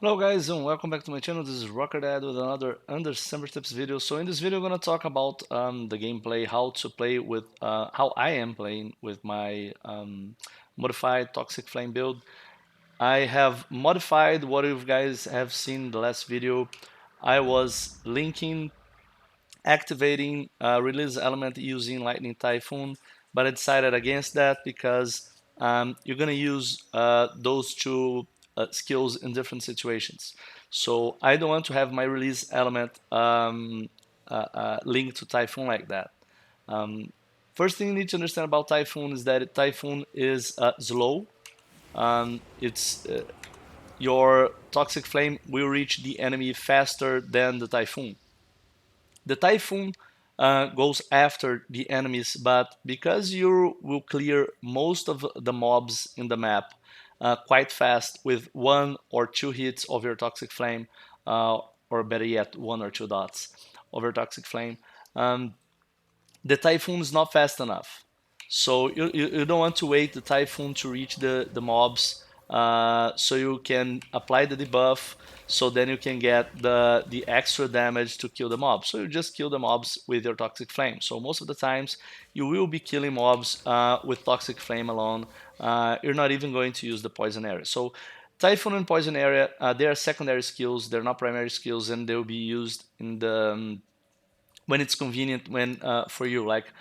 Hello guys and welcome back to my channel. This is Rocker Dad with another Undecember tips video. So in this video I'm going to talk about the gameplay, how to play with, how I am playing with my modified Toxic Flame build. I have modified what you guys have seen in the last video. I was linking, activating release element using Lyghtning Typhoon, but I decided against that because you're going to use those two skills in different situations. So I don't want to have my release element linked to Typhoon like that. Um, First thing you need to understand about Typhoon is that Typhoon is slow. It's Your Toxic Flame will reach the enemy faster than the Typhoon. The Typhoon goes after the enemies, but because you will clear most of the mobs in the map quite fast with one or two hits of your Toxic Flame, or better yet, one or two dots of your Toxic Flame, um, the Typhoon is not fast enough. So you don't want to wait the Typhoon to reach the mobs, so you can apply the debuff, so then you can get the extra damage to kill the mobs. So you just kill the mobs with your Toxic Flame. So most of the times you will be killing mobs with Toxic Flame alone. You're not even going to use the Poison Area. So Typhoon and Poison Area, they are secondary skills, they're not primary skills, and they'll be used in the when it's convenient for you. Like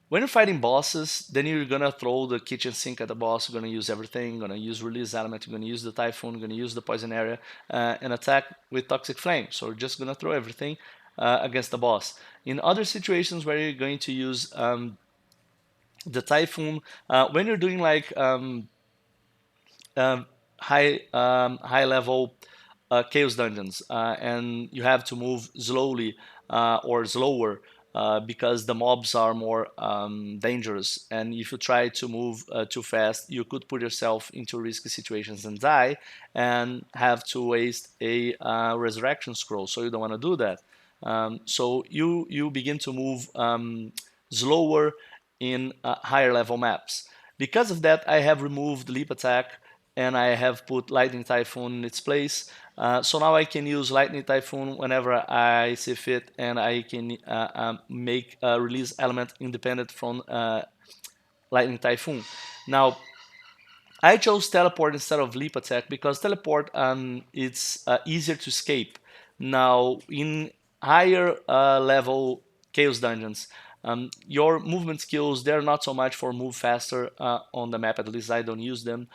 when you're fighting bosses, then you're gonna throw the kitchen sink at the boss. You're gonna use everything. You're gonna use release element. You're gonna use the Typhoon. You're gonna use the poison area and attack with toxic flame. So you're just gonna throw everything against the boss. In other situations where you're going to use the Typhoon, when you're doing like um, high level chaos dungeons, and you have to move slowly or slower because the mobs are more dangerous. And if you try to move too fast, you could put yourself into risky situations and die, and have to waste a resurrection scroll. So you don't want to do that. So you begin to move slower in higher level maps. Because of that, I have removed leap attack and I have put Lightning Typhoon in its place. So now I can use Lightning Typhoon whenever I see fit, and I can make a release element independent from Lightning Typhoon. Now, I chose Teleport instead of Leap Attack because Teleport it's easier to escape. Now, in higher level Chaos Dungeons, your movement skills, they're not so much for move faster on the map. At least I don't use them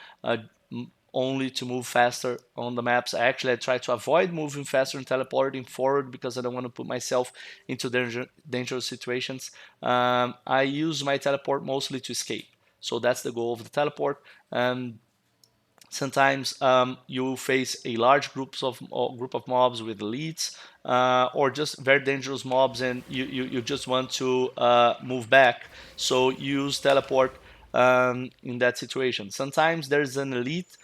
only to move faster on the maps. I try to avoid moving faster and teleporting forward because I don't want to put myself into dangerous situations. I use my teleport mostly to escape. So that's the goal of the teleport. Sometimes you face a large group of mobs with elites, or just very dangerous mobs, and you just want to move back. So you use teleport in that situation. Sometimes there's an elite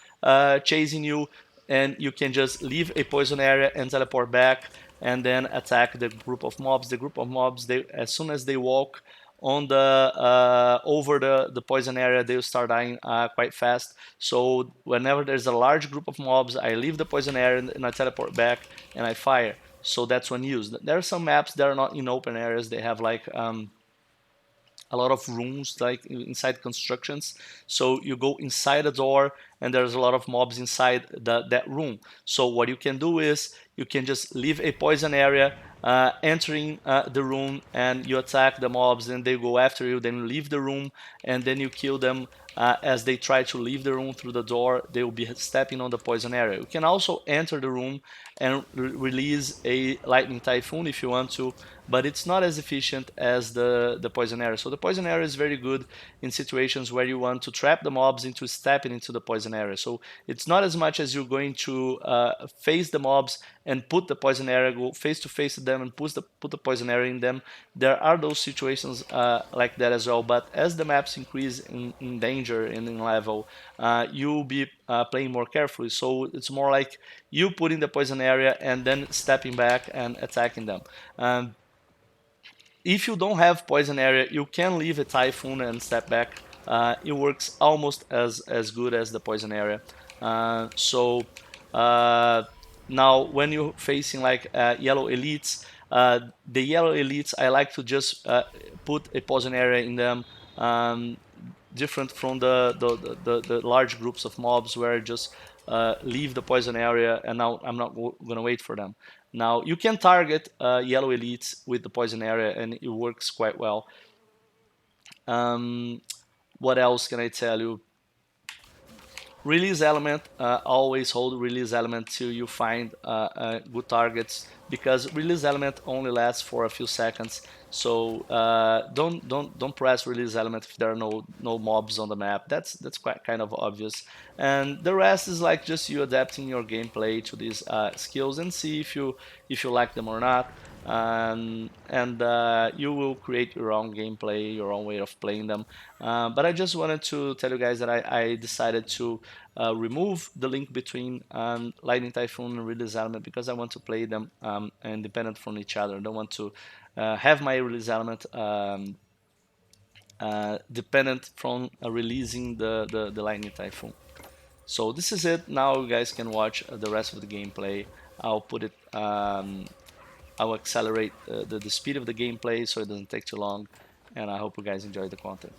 chasing you, and you can just leave a poison area and teleport back, and then attack the group of mobs. The group of mobs, they, as soon as they walk on the over the poison area, they'll start dying quite fast. So whenever there's a large group of mobs, I leave the poison area and I teleport back and I fire. So that's when used. There are some maps that are not in open areas. They have like a lot of rooms like inside constructions. So you go inside a door and there's a lot of mobs inside that room. So what you can do is you can just leave a poison area entering the room, and you attack the mobs and they go after you. Then you leave the room and then you kill them as they try to leave the room through the door. They will be stepping on the poison area. You can also enter the room and release a lightning typhoon if you want to, but it's not as efficient as the poison area. So the poison area is very good in situations where you want to trap the mobs into stepping into the poison area. So it's not as much as you're going to face the mobs and put the poison area, go face to face with them and put the poison area in them. There are those situations like that as well, but as the maps increase in danger and in level, you'll be playing more carefully. So it's more like you putting the poison area and then stepping back and attacking them. If you don't have poison area, you can leave a typhoon and step back. It works almost as good as the poison area. So Now, when you're facing like yellow elites, the yellow elites, I like to just put a poison area in them, um, different from the large groups of mobs where I just leave the poison area and now I'm not going to wait for them. Now, you can target yellow elites with the poison area and it works quite well. What else can I tell you? Release element, always hold release element till you find good targets, because release element only lasts for a few seconds. So don't press release element if there are no mobs on the map. That's quite kind of obvious. And the rest is like just you adapting your gameplay to these skills and see if you like them or not. And you will create your own gameplay, your own way of playing them. But I just wanted to tell you guys that I decided to remove the link between Lightning Typhoon and Release Element because I want to play them independent from each other. I don't want to have my Release Element dependent from releasing the Lightning Typhoon. So this is it. Now you guys can watch the rest of the gameplay. I'll put it. I'll accelerate the speed of the gameplay so it doesn't take too long. And I hope you guys enjoy the content.